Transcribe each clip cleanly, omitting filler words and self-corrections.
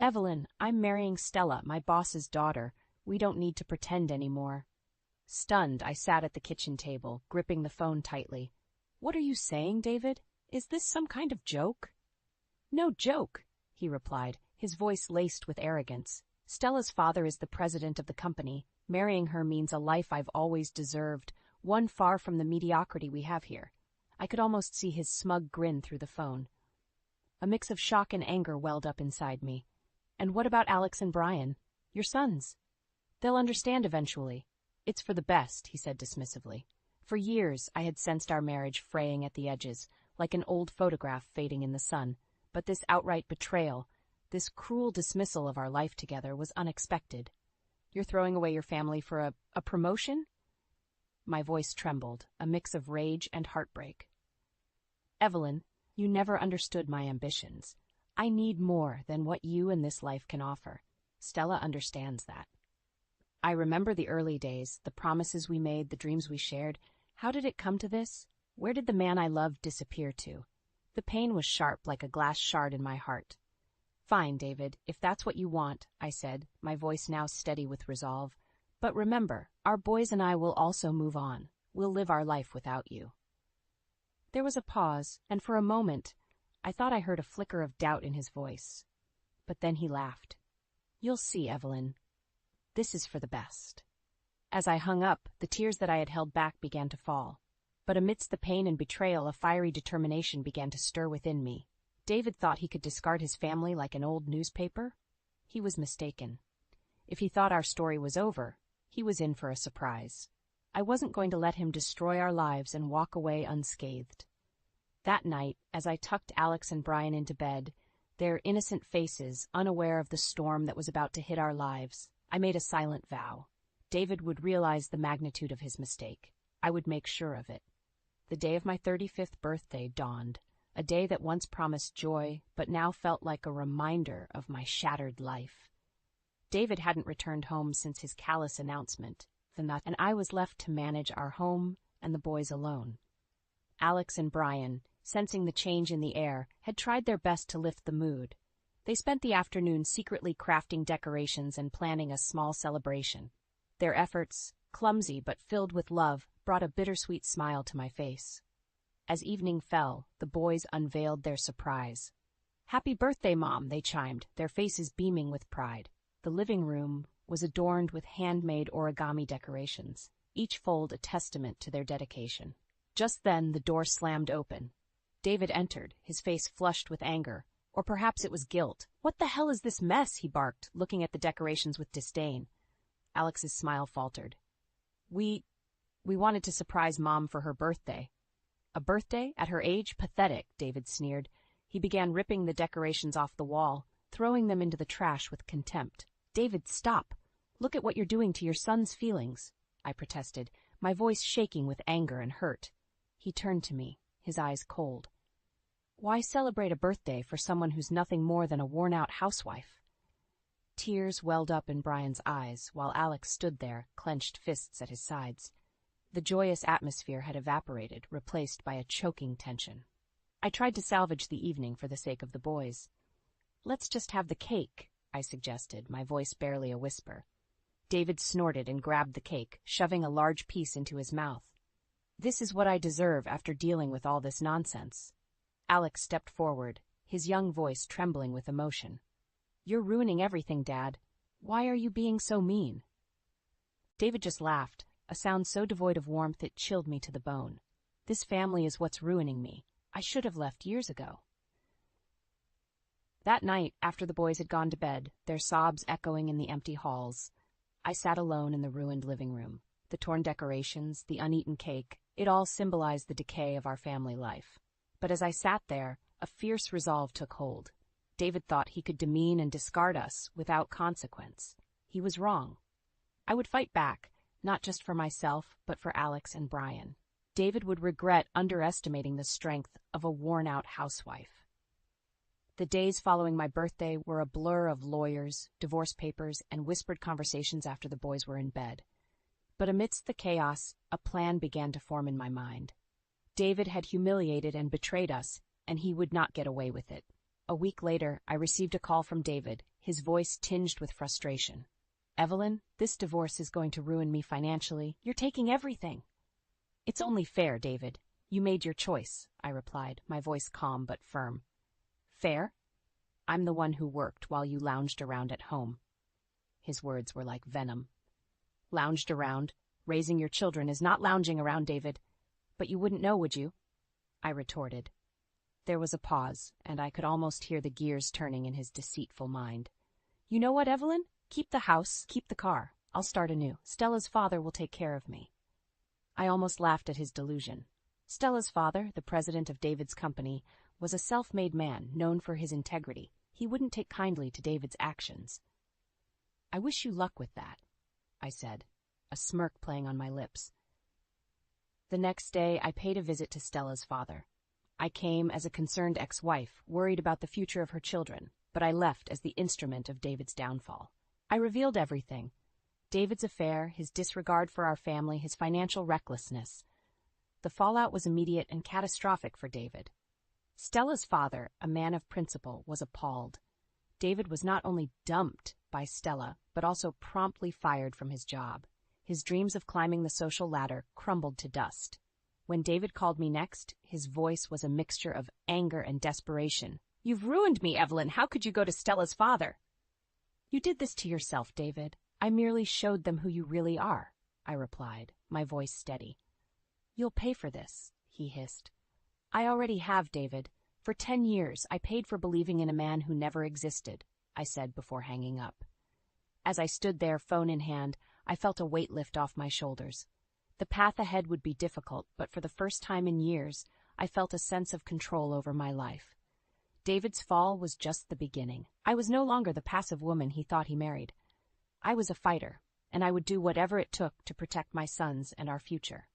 Evelyn, I'm marrying Stella, my boss's daughter. We don't need to pretend anymore. Stunned, I sat at the kitchen table, gripping the phone tightly. What are you saying, David? Is this some kind of joke? No joke, he replied, his voice laced with arrogance. Stella's father is the president of the company. Marrying her means a life I've always deserved, one far from the mediocrity we have here. I could almost see his smug grin through the phone. A mix of shock and anger welled up inside me. And what about Alex and Brian? Your sons? They'll understand eventually. It's for the best, he said dismissively. For years, I had sensed our marriage fraying at the edges, like an old photograph fading in the sun. But this outright betrayal, this cruel dismissal of our life together, was unexpected. You're throwing away your family for a promotion? My voice trembled, a mix of rage and heartbreak. Evelyn, you never understood my ambitions. I need more than what you and this life can offer. Stella understands that. I remember the early days, the promises we made, the dreams we shared. How did it come to this? Where did the man I loved disappear to? The pain was sharp like a glass shard in my heart. Fine, David, if that's what you want, I said, my voice now steady with resolve. But remember, our boys and I will also move on. We'll live our life without you. There was a pause, and for a moment, I thought I heard a flicker of doubt in his voice. But then he laughed. You'll see, Evelyn. This is for the best. As I hung up, the tears that I had held back began to fall. But amidst the pain and betrayal, a fiery determination began to stir within me. David thought he could discard his family like an old newspaper. He was mistaken. If he thought our story was over, he was in for a surprise. I wasn't going to let him destroy our lives and walk away unscathed. That night, as I tucked Alex and Brian into bed, their innocent faces unaware of the storm that was about to hit our lives, I made a silent vow. David would realize the magnitude of his mistake. I would make sure of it. The day of my 35th birthday dawned, a day that once promised joy, but now felt like a reminder of my shattered life. David hadn't returned home since his callous announcement, and I was left to manage our home and the boys alone. Alex and Brian, sensing the change in the air, had tried their best to lift the mood. They spent the afternoon secretly crafting decorations and planning a small celebration. Their efforts, clumsy but filled with love, brought a bittersweet smile to my face. As evening fell, the boys unveiled their surprise. "Happy birthday, Mom," they chimed, their faces beaming with pride. The living room was adorned with handmade origami decorations, each fold a testament to their dedication. Just then, the door slammed open. David entered, his face flushed with anger, or perhaps it was guilt. "What the hell is this mess?" he barked, looking at the decorations with disdain. Alex's smile faltered. We wanted to surprise Mom for her birthday." "A birthday? At her age? Pathetic," David sneered. He began ripping the decorations off the wall, throwing them into the trash with contempt. "David, stop. Look at what you're doing to your son's feelings," I protested, my voice shaking with anger and hurt. He turned to me, his eyes cold. "Why celebrate a birthday for someone who's nothing more than a worn-out housewife?" Tears welled up in Brian's eyes, while Alex stood there, clenched fists at his sides. The joyous atmosphere had evaporated, replaced by a choking tension. I tried to salvage the evening for the sake of the boys. "Let's just have the cake," I suggested, my voice barely a whisper. David snorted and grabbed the cake, shoving a large piece into his mouth. "This is what I deserve after dealing with all this nonsense." Alex stepped forward, his young voice trembling with emotion. "You're ruining everything, Dad. Why are you being so mean?" David just laughed, a sound so devoid of warmth it chilled me to the bone. "This family is what's ruining me. I should have left years ago." That night, after the boys had gone to bed, their sobs echoing in the empty halls, I sat alone in the ruined living room. The torn decorations, the uneaten cake, it all symbolized the decay of our family life. But as I sat there, a fierce resolve took hold. David thought he could demean and discard us without consequence. He was wrong. I would fight back, not just for myself, but for Alex and Brian. David would regret underestimating the strength of a worn-out housewife. The days following my birthday were a blur of lawyers, divorce papers, and whispered conversations after the boys were in bed. But amidst the chaos, a plan began to form in my mind. David had humiliated and betrayed us, and he would not get away with it. A week later, I received a call from David, his voice tinged with frustration. "Evelyn, this divorce is going to ruin me financially. You're taking everything." "It's only fair, David. You made your choice," I replied, my voice calm but firm. "Fair? I'm the one who worked while you lounged around at home." His words were like venom. "Lounged around? Raising your children is not lounging around, David. But you wouldn't know, would you?" I retorted. There was a pause, and I could almost hear the gears turning in his deceitful mind. "You know what, Evelyn? Keep the house, keep the car. I'll start anew. Stella's father will take care of me." I almost laughed at his delusion. Stella's father, the president of David's company, was a self-made man known for his integrity. He wouldn't take kindly to David's actions. "I wish you luck with that," I said, a smirk playing on my lips. The next day, I paid a visit to Stella's father. I came as a concerned ex-wife, worried about the future of her children, but I left as the instrument of David's downfall. I revealed everything: David's affair, his disregard for our family, his financial recklessness. The fallout was immediate and catastrophic for David. Stella's father, a man of principle, was appalled. David was not only dumped by Stella, but also promptly fired from his job. His dreams of climbing the social ladder crumbled to dust. When David called me next, his voice was a mixture of anger and desperation. "You've ruined me, Evelyn. How could you go to Stella's father?" "You did this to yourself, David. I merely showed them who you really are," I replied, my voice steady. "You'll pay for this," he hissed. "I already have, David. For 10 years, I paid for believing in a man who never existed," I said before hanging up. As I stood there, phone in hand, I felt a weight lift off my shoulders. The path ahead would be difficult, but for the first time in years, I felt a sense of control over my life. David's fall was just the beginning. I was no longer the passive woman he thought he married. I was a fighter, and I would do whatever it took to protect my sons and our future.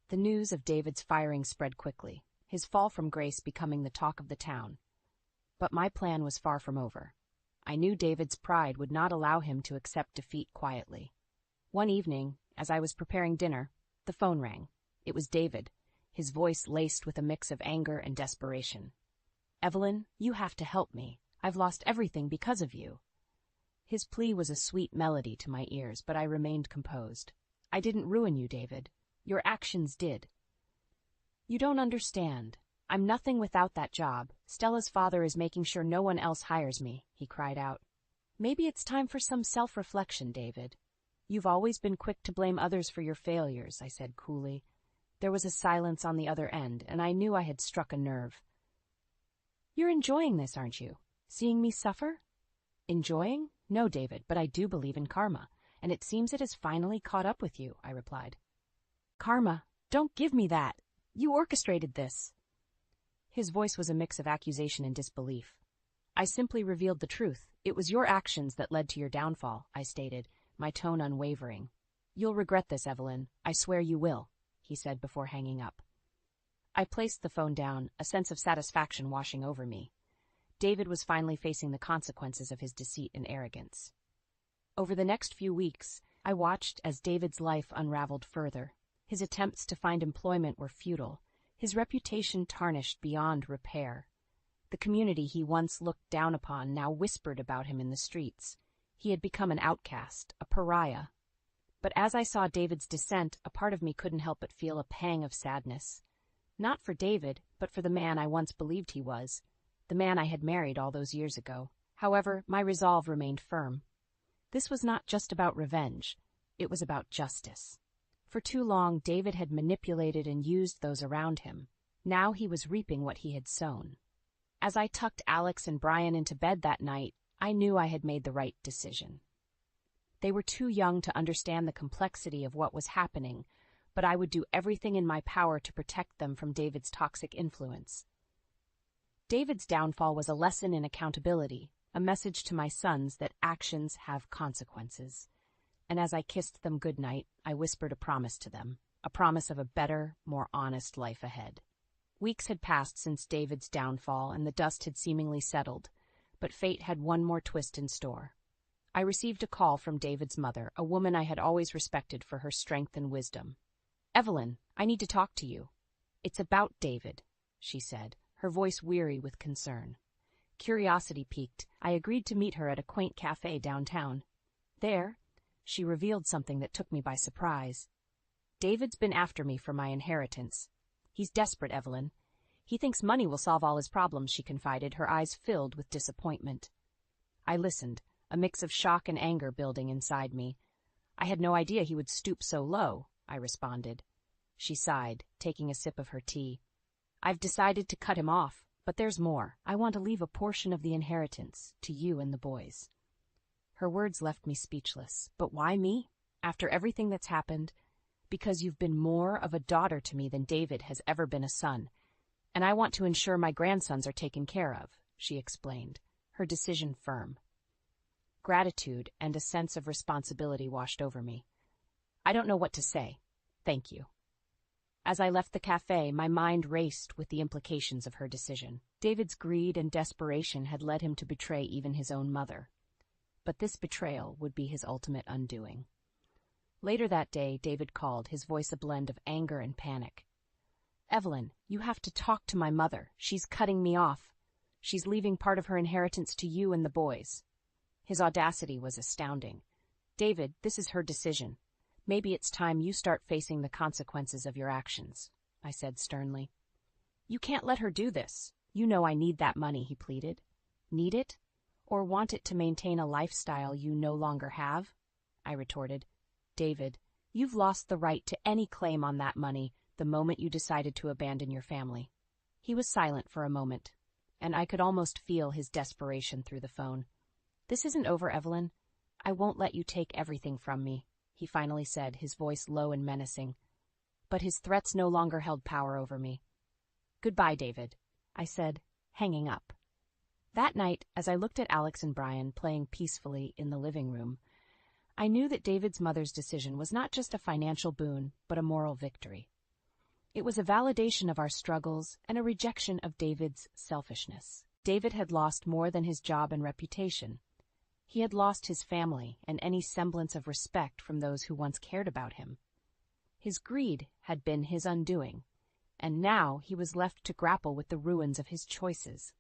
The news of David's firing spread quickly, his fall from grace becoming the talk of the town. But my plan was far from over. I knew David's pride would not allow him to accept defeat quietly. One evening, as I was preparing dinner, the phone rang. It was David, his voice laced with a mix of anger and desperation. "Evelyn, you have to help me. I've lost everything because of you." His plea was a sweet melody to my ears, but I remained composed. "I didn't ruin you, David. Your actions did." "You don't understand. I'm nothing without that job. Stella's father is making sure no one else hires me," he cried out. "Maybe it's time for some self-reflection, David. You've always been quick to blame others for your failures," I said coolly. There was a silence on the other end, and I knew I had struck a nerve. "You're enjoying this, aren't you? Seeing me suffer?" "Enjoying? No, David, but I do believe in karma, and it seems it has finally caught up with you," I replied. "Karma? Don't give me that. You orchestrated this." His voice was a mix of accusation and disbelief. "I simply revealed the truth. It was your actions that led to your downfall," I stated, my tone unwavering. "You'll regret this, Evelyn. I swear you will," he said before hanging up. I placed the phone down, a sense of satisfaction washing over me. David was finally facing the consequences of his deceit and arrogance. Over the next few weeks, I watched as David's life unraveled further. His attempts to find employment were futile, his reputation tarnished beyond repair. The community he once looked down upon now whispered about him in the streets. He had become an outcast, a pariah. But as I saw David's descent, a part of me couldn't help but feel a pang of sadness. Not for David, but for the man I once believed he was, the man I had married all those years ago. However, my resolve remained firm. This was not just about revenge. It was about justice. For too long, David had manipulated and used those around him. Now he was reaping what he had sown. As I tucked Alex and Brian into bed that night, I knew I had made the right decision. They were too young to understand the complexity of what was happening, but I would do everything in my power to protect them from David's toxic influence. David's downfall was a lesson in accountability, a message to my sons that actions have consequences. And as I kissed them goodnight, I whispered a promise to them, a promise of a better, more honest life ahead. Weeks had passed since David's downfall, and the dust had seemingly settled, but fate had one more twist in store. I received a call from David's mother, a woman I had always respected for her strength and wisdom. "Evelyn, I need to talk to you." "It's about David," she said, her voice weary with concern. Curiosity piqued, I agreed to meet her at a quaint cafe downtown. There, she revealed something that took me by surprise. David's been after me for my inheritance. He's desperate, Evelyn. He thinks money will solve all his problems, she confided, her eyes filled with disappointment. I listened, a mix of shock and anger building inside me. I had no idea he would stoop so low, I responded. She sighed, taking a sip of her tea. I've decided to cut him off, but there's more. I want to leave a portion of the inheritance to you and the boys. Her words left me speechless. But why me? After everything that's happened? Because you've been more of a daughter to me than David has ever been a son. And I want to ensure my grandsons are taken care of, she explained, her decision firm. Gratitude and a sense of responsibility washed over me. I don't know what to say. Thank you. As I left the cafe, my mind raced with the implications of her decision. David's greed and desperation had led him to betray even his own mother. But this betrayal would be his ultimate undoing. Later that day, David called, his voice a blend of anger and panic. Evelyn, you have to talk to my mother. She's cutting me off. She's leaving part of her inheritance to you and the boys. His audacity was astounding. David, this is her decision. Maybe it's time you start facing the consequences of your actions, I said sternly. You can't let her do this. You know I need that money, he pleaded. Need it? Or want it to maintain a lifestyle you no longer have? I retorted. David, you've lost the right to any claim on that money the moment you decided to abandon your family. He was silent for a moment, and I could almost feel his desperation through the phone. This isn't over, Evelyn. I won't let you take everything from me, he finally said, his voice low and menacing. But his threats no longer held power over me. Goodbye, David, I said, hanging up. That night, as I looked at Alex and Brian playing peacefully in the living room, I knew that David's mother's decision was not just a financial boon, but a moral victory. It was a validation of our struggles and a rejection of David's selfishness. David had lost more than his job and reputation. He had lost his family and any semblance of respect from those who once cared about him. His greed had been his undoing, and now he was left to grapple with the ruins of his choices.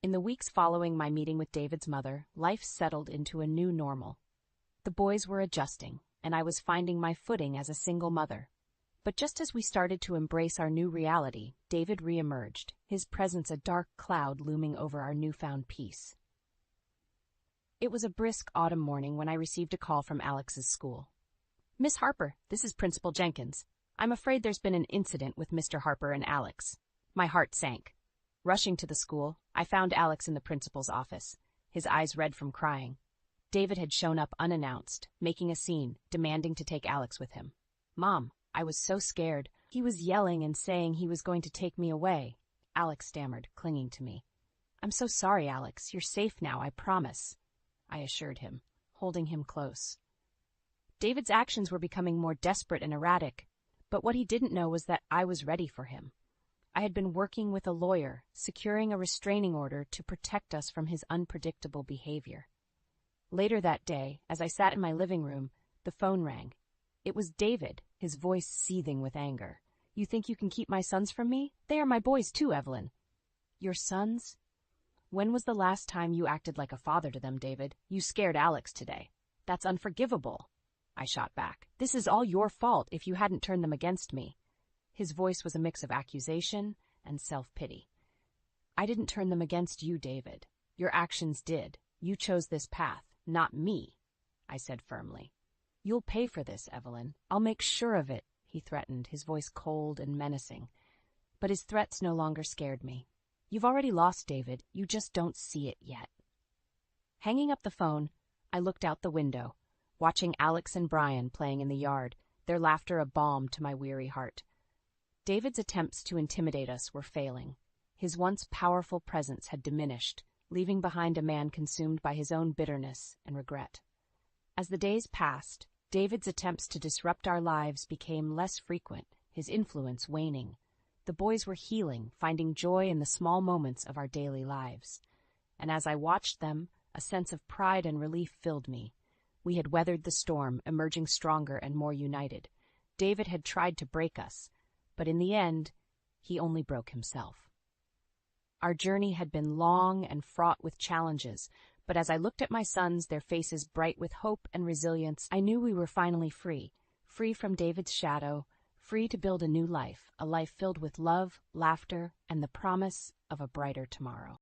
In the weeks following my meeting with David's mother, life settled into a new normal. The boys were adjusting, and I was finding my footing as a single mother. But just as we started to embrace our new reality, David reemerged, his presence a dark cloud looming over our newfound peace. It was a brisk autumn morning when I received a call from Alex's school. Miss Harper, this is Principal Jenkins. I'm afraid there's been an incident with Mr. Harper and Alex. My heart sank. Rushing to the school, I found Alex in the principal's office, his eyes red from crying. David had shown up unannounced, making a scene, demanding to take Alex with him. Mom, I was so scared. He was yelling and saying he was going to take me away. Alex stammered, clinging to me. I'm so sorry, Alex. You're safe now, I promise, I assured him, holding him close. David's actions were becoming more desperate and erratic, but what he didn't know was that I was ready for him. I had been working with a lawyer, securing a restraining order to protect us from his unpredictable behavior. Later that day, as I sat in my living room, the phone rang. It was David, his voice seething with anger. You think you can keep my sons from me? They are my boys too, Evelyn. Your sons? When was the last time you acted like a father to them, David? You scared Alex today. That's unforgivable, I shot back. This is all your fault if you hadn't turned them against me. His voice was a mix of accusation and self-pity. I didn't turn them against you, David. Your actions did. You chose this path, not me, I said firmly. You'll pay for this, Evelyn. I'll make sure of it, he threatened, his voice cold and menacing. But his threats no longer scared me. You've already lost, David. You just don't see it yet. Hanging up the phone, I looked out the window, watching Alex and Brian playing in the yard, their laughter a balm to my weary heart. David's attempts to intimidate us were failing. His once powerful presence had diminished, leaving behind a man consumed by his own bitterness and regret. As the days passed, David's attempts to disrupt our lives became less frequent, his influence waning. The boys were healing, finding joy in the small moments of our daily lives. And as I watched them, a sense of pride and relief filled me. We had weathered the storm, emerging stronger and more united. David had tried to break us, but in the end, he only broke himself. Our journey had been long and fraught with challenges, but as I looked at my sons, their faces bright with hope and resilience, I knew we were finally free. Free from David's shadow, free to build a new life, a life filled with love, laughter, and the promise of a brighter tomorrow.